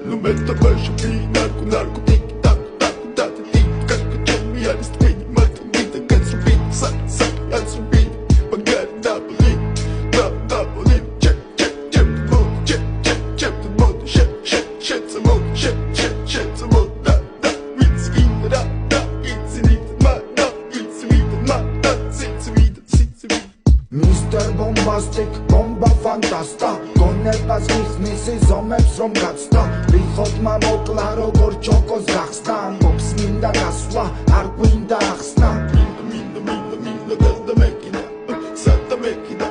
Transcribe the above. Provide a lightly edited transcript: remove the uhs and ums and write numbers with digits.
No meta baixo vi narco narco tic tac tac tac tic tac tac me ares tem mata vida que subir sac sac a subir pagar double double check check check check check check the mode shit shit shit the mode shit shit shit the mode da da it's in da da it's in it ma da it's in it ma da it's in it Mr. Bombastic, bomba fantasta გონებას გიხსნის ზომებს რომ გაცდა ვიხოთ მამოკლა როგორ ჩოკოს გახსნა ამბობს მინდა გასვლა არ გვინდა ახსნა მინდა და მექინა სადა მექინა